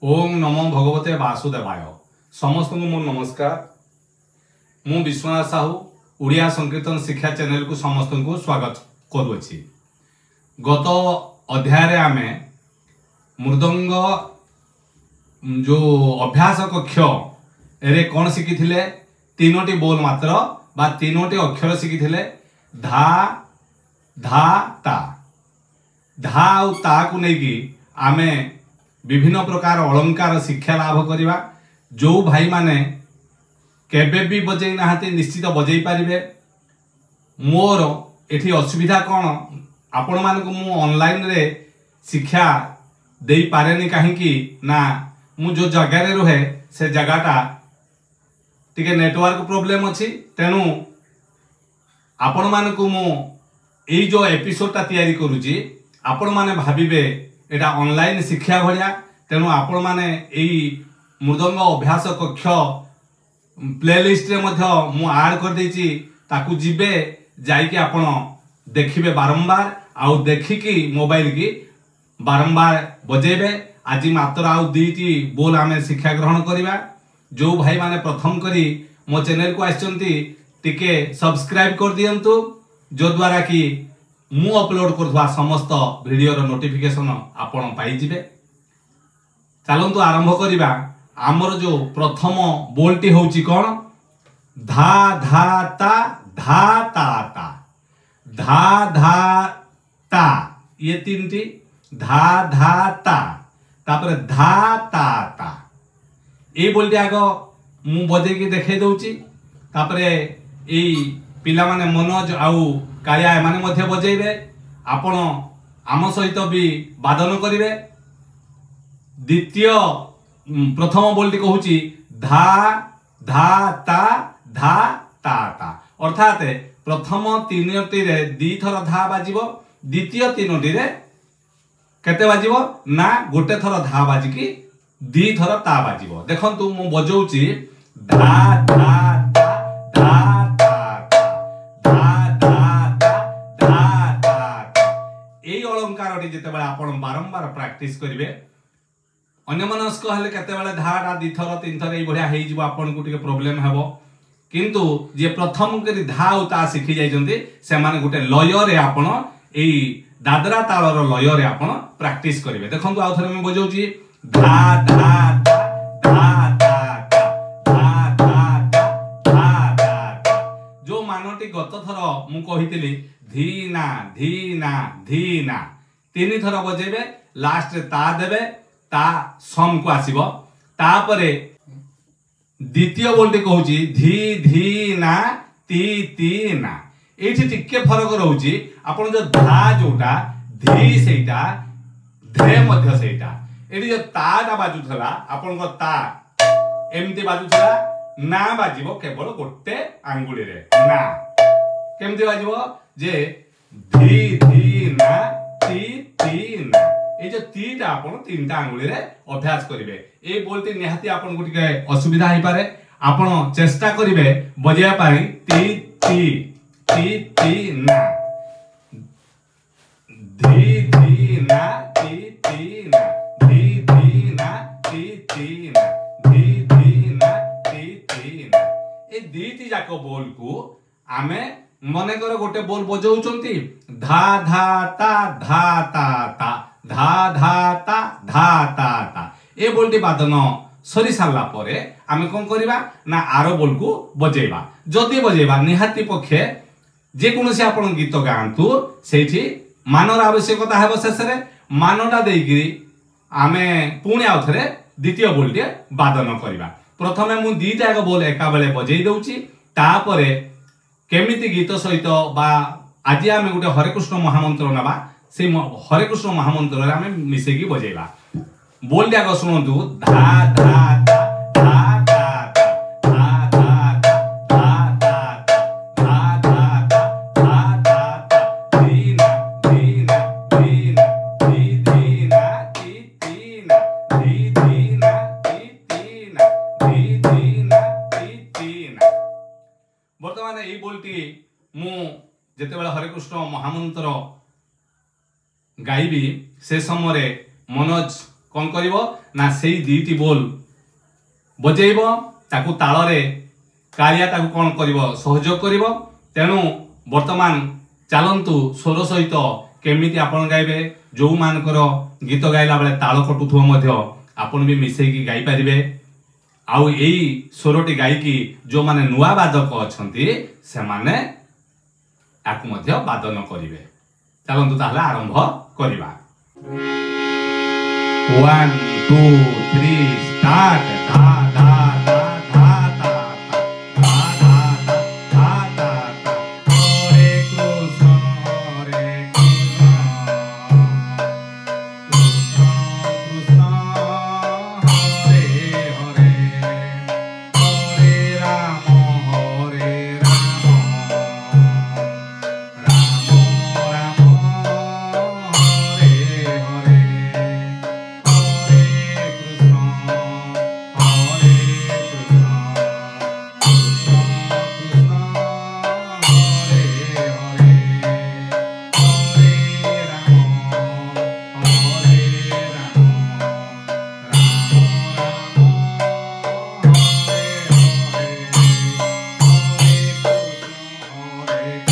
ओम नमो भगवते वासुदेवाय। समस्त को मोर नमस्कार। मु विश्वनाथ साहू उड़िया संकीर्तन शिक्षा चैनल को समस्त को स्वागत करुछि। गत अध्याय आमे मृदंग जो अभ्यास कक्ष रे कौन शिखी तीनोटी बोल मात्र बा तीनोटी अक्षर शिखी धा धा ता धा और ता को लेकिन आमे विभिन्न प्रकार अलंकार शिक्षा लाभ करिबा। जो भाई माने केबे भी बजै नाहाती निश्चित बजै पारिबे। मोर एठी असुविधा कौन आपण मानक मु ऑनलाइन रे शिक्षा देई पारेनी काहेकि ना मु जो जगह रे रहे से जगहटा टिके नेटवर्क प्रॉब्लम अछि। तेणु आपण मानक मु एई जो एपिसोडटा तयारी करूची आपण माने भाबिबे एटा ऑनलाइन शिक्षा भलिया। तेणु आपण माने एई मृदंग अभ्यास कक्ष प्लेलिस्ट रे मध्य मु ऐड कर देची। ताकू जिबे जाइके आपण देखिबे बारंबार आउ देखिकी मोबाइल की बारंबार बजेबे। आज मात्र आउ दुईटी बोल आमे शिक्षा ग्रहण करिबा। जो भाई माने प्रथम करी मो चैनल को आछंती टिके सब्सक्राइब कर दियंतु, जो द्वारा कि मु अपलोड करथवा समस्त वीडियो रो नोटिफिकेशन आपण पाई जिबे। चलंतु आरंभ करिबा। आमर जो प्रथम बोलटी होउची कोन धा धा ता धा ता ता धा धा ता ये तीनटी धा धा ता तापर धा ता ता ए बोलटी आगो मु बजे की देखाई दउची। तापरे एई पिला माने मनोज आउ कालिया माने मध्य बजेइबे। आपण आम सहित भी वादन करिवे। द्वितीय प्रथम बोलटी कहूची धा धा ता धा ता ता अर्थात प्रथम तीनोटी रे दी थर धा बाजिबो, द्वितीय तीनोटी रे केते बाजिबो ना गोटे थर धा बाजिकी दी थर ता बाजिबो। देखंतु मु बजौची धा धा ता धा ता ता एई अलंकारटी जेतेबेले आपण बारंबार प्रैक्टिस करिवे अन्य मनस्क हेले केतेबेले धाटा दी थर तीन थर एई बढ़िया हेई जिवो आपण को टिके प्रॉब्लम हेबो। किंतु जे प्रथम करी धा और ता शिखि जाइछन्ती से माने गुटे लय रे आपण एई दादरा तालर लय रे आपण प्रैक्टिस करिवे। देखंतु आउ थरे मैं बजौची धा धा ता धा धा ता धा धा धा। जो मानटी गत थर मु कहितली धीना धीना धीना तीन थर बजेबे। लास्ट रे ता देबे, ता सम को आसीबो। तापरे द्वितीय बोलटी कहूची धी धी ना ती ती ना। एठी टिके फरक रहूची। आपण जो धा जोटा धी सेटा धे मध्य सेटा एठी जो ताटा बाजुथला आपण को ता एमती बाजुथला ना बाजिबो केवल गोटे आंगुली रे ना। केमती बाजिबो जे धी धी ना ती ती ना। ए जो तीटा आपण तीनटा आंगुली रे अभ्यास करिवे। ए बोलते निहाती आपण गुटी के असुविधा हे पारे। आपण चेष्टा करिवे बजेया पाई ती ती ना धी धी ना ती ना धी धी ना ती ना धी धी ना ती ना। ए दीटी जाको बोल को आमे मने कर गोटे बोल बजौचंती धा धा ता धा ता ता धा धा ता धा ता ता। ए बोलटी वादन सरी सारला परे आमे कोन करिबा ना आरो बोल को बजेबा। जदि बजेबा निहाती पक्षे जे कोनोसी आपण गीत गांतु सेठी मानर आवश्यकता हेबो। शेषरे मानटा देइकि आमे पुणी आउ थरे द्वितीय बोलटी वादन करिबा। प्रथमे मु दीटा एक बोल एका बेले बजेई दउची। तापरे केमिति गीत सहित बा आज आमे गुटे हरे कृष्ण महामंत्र नबा। से हरे कृष्ण महामंत्र रे आमे मिसेकी बजेबा। बोल जाग सुनंतु धा धा ता धा धा ता धा धा ता धा धा ता धा धा ता धीना धीना धीना धी धीना ती तीना धी धीना ती तीना धी धीना ती तीना। वर्तमान एई बोलटी मु जेतेबेले हरे कृष्ण महामंत्र गाइबी से समय मनोज कौन करिवो ना सेई दीटी बोल बजेइबो ताकू ताଳରେ कालिया ताकू कौन करिवो सहयोग करिवो। तेणु वर्तमान चलंतु स्वर सहित केमिति आपण गाइबे जो मानकर गीत गाइला बेले ताल कटुथुव मध्य आपण भी मिसेकी गाई परिबे। आउ एई स्वरटी गायकी जो माने नुआ वादक अछंती से माने आकु मध्य वादन करिवे। चलंतु ताहले आरंभ करिबा। 1 2 3 स्टार्ट। धा धा धा धा धा धा धा धा धा धा हरे कृष्ण हरे कृष्ण कृष्ण हरे हरे हरे राम हरे राम राम राम हरे हरे हरे कृष्ण हरे कृष्ण कृष्ण कृष्ण हरे हरे हरे राम हरे राम राम राम हरे हरे हरे कृष्ण हरे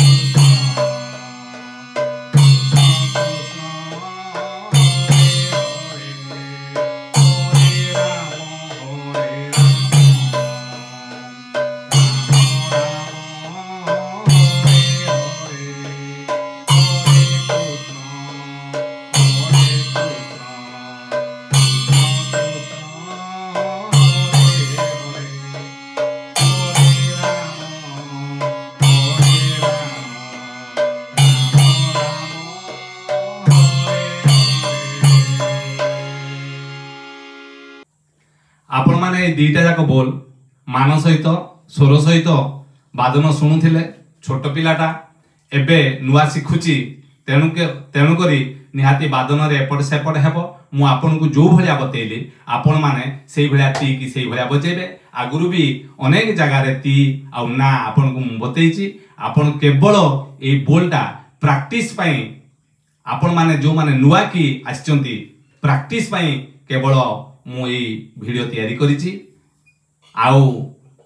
आपण माने दीटा जाक बोल मान सहित स्वर सहित वादन शुणुथिले। छोट पिलाटा एबे नुआ शिखुची तेणु करी निहाती वादन रे एपट सेपट हेबो। मु आपन को जो भलिया बतेइली आपण माने सेही भलिया ती की सेही भलिया बजेबे। आगुरु भी अनेक जगह रे ती आ ना आपण को मु बतेइची। आपण केवल ए बोलटा प्रैक्टिस पई आपण माने जो माने नुआ की आछंती प्रैक्टिस पई केवल मु ए वीडियो तैयारी करिछि। आउ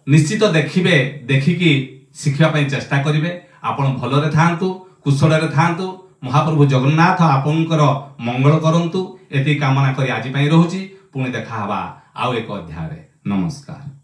निश्चित देखिबे देखिकी शिखिया पई चेष्टा करिवे। आपण भलरे थांतु कुशलरे थांतु। महाप्रभु जगन्नाथ आपनकर मंगल करंतु एति कामना करी आज पई रहूची। पुणी देखा हवा आउ एक अध्याय रे। नमस्कार।